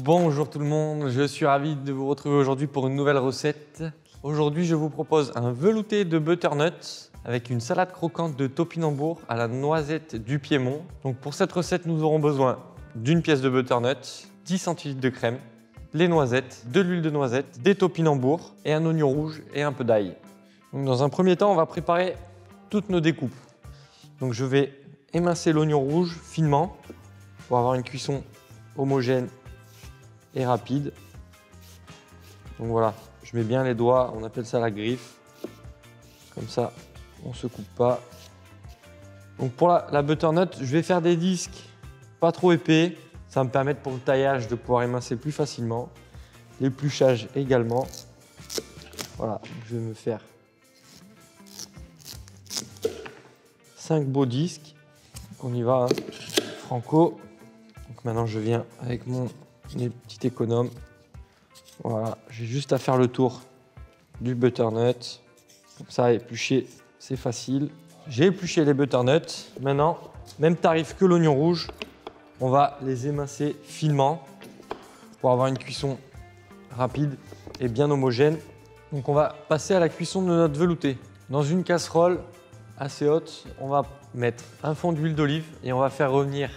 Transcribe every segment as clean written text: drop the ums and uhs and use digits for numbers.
Bonjour tout le monde, je suis ravi de vous retrouver aujourd'hui pour une nouvelle recette. Aujourd'hui, je vous propose un velouté de butternut avec une salade croquante de topinambour à la noisette du Piémont. Donc pour cette recette, nous aurons besoin d'une pièce de butternut, 10 centilitres de crème, les noisettes, de l'huile de noisette, des topinambours et un oignon rouge et un peu d'ail. Donc dans un premier temps, on va préparer toutes nos découpes. Donc je vais émincer l'oignon rouge finement pour avoir une cuisson homogène et rapide. Donc voilà, je mets bien les doigts, on appelle ça la griffe. Comme ça, on ne se coupe pas. Donc pour la butternut, je vais faire des disques pas trop épais. Ça va me permettre pour le taillage de pouvoir émincer plus facilement. L'épluchage également. Voilà, je vais me faire 5 beaux disques. On y va, hein. Franco. Donc maintenant, je viens avec mes petits économes. Voilà, j'ai juste à faire le tour du butternut. Comme ça, éplucher, c'est facile. J'ai épluché les butternuts. Maintenant, même tarif que l'oignon rouge, on va les émincer finement pour avoir une cuisson rapide et bien homogène. Donc on va passer à la cuisson de notre velouté. Dans une casserole assez haute, on va mettre un fond d'huile d'olive et on va faire revenir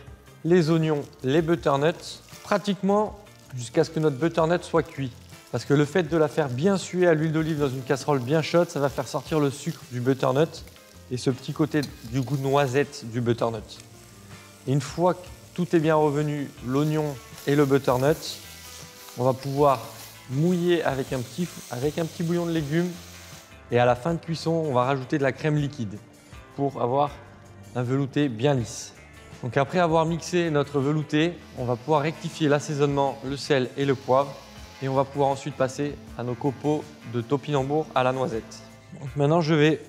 les oignons, les butternuts, pratiquement jusqu'à ce que notre butternut soit cuit. Parce que le fait de la faire bien suer à l'huile d'olive dans une casserole bien chaude, ça va faire sortir le sucre du butternut et ce petit côté du goût de noisette du butternut. Et une fois que tout est bien revenu, l'oignon et le butternut, on va pouvoir mouiller avec un petit bouillon de légumes et à la fin de cuisson, on va rajouter de la crème liquide pour avoir un velouté bien lisse. Donc après avoir mixé notre velouté, on va pouvoir rectifier l'assaisonnement, le sel et le poivre et on va pouvoir ensuite passer à nos copeaux de topinambour à la noisette. Donc maintenant, je vais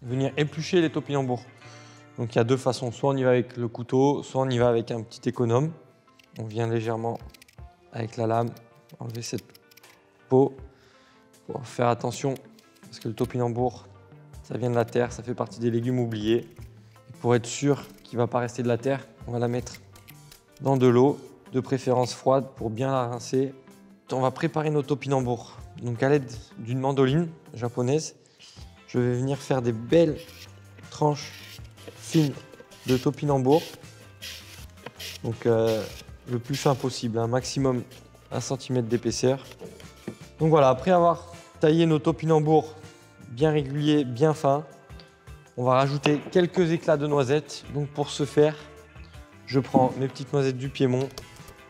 venir éplucher les topinambours. Donc il y a deux façons, soit on y va avec le couteau, soit on y va avec un petit économe. On vient légèrement avec la lame enlever cette peau pour faire attention parce que le topinambour, ça vient de la terre, ça fait partie des légumes oubliés. Et pour être sûr qu'il ne va pas rester de la terre, on va la mettre dans de l'eau, de préférence froide pour bien la rincer. On va préparer nos topinambours. Donc à l'aide d'une mandoline japonaise, je vais venir faire des belles tranches fines de topinambour. Donc le plus fin possible, un maximum 1 cm d'épaisseur. Donc voilà, après avoir taillé nos topinambours bien réguliers, bien fins, on va rajouter quelques éclats de noisettes. Donc pour ce faire, je prends mes petites noisettes du Piémont,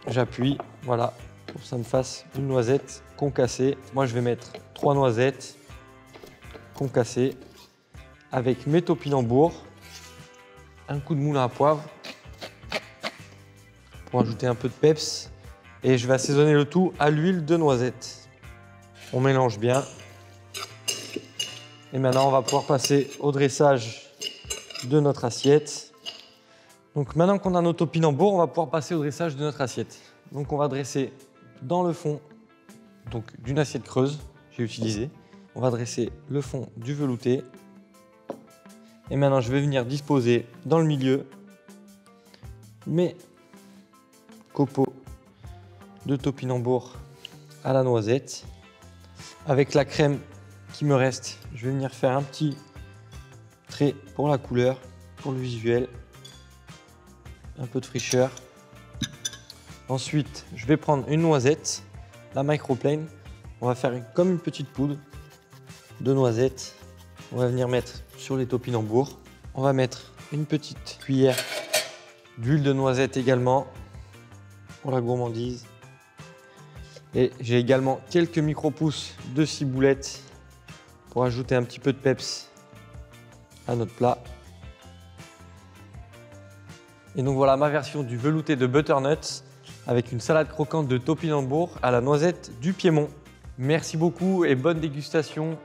j'appuie, voilà, pour que ça me fasse une noisette concassée. Moi, je vais mettre 3 noisettes concassées avec mes topinambours, un coup de moulin à poivre pour ajouter un peu de peps et je vais assaisonner le tout à l'huile de noisette. On mélange bien et maintenant, on va pouvoir passer au dressage de notre assiette. Donc maintenant qu'on a nos topinambours, on va pouvoir passer au dressage de notre assiette. Donc on va dresser dans le fond d'une assiette creuse, j'ai utilisé. On va dresser le fond du velouté. Et maintenant, je vais venir disposer dans le milieu mes copeaux de topinambour à la noisette. Avec la crème qui me reste, je vais venir faire un petit trait pour la couleur, pour le visuel. Un peu de fraîcheur. Ensuite, je vais prendre une noisette, la microplane. On va faire comme une petite poudre de noisettes. On va venir mettre sur les topinambours. On va mettre une petite cuillère d'huile de noisette également pour la gourmandise. Et j'ai également quelques micro-pousses de ciboulette pour ajouter un petit peu de peps à notre plat. Et donc voilà ma version du velouté de butternut avec une salade croquante de topinambour à la noisette du Piémont. Merci beaucoup et bonne dégustation.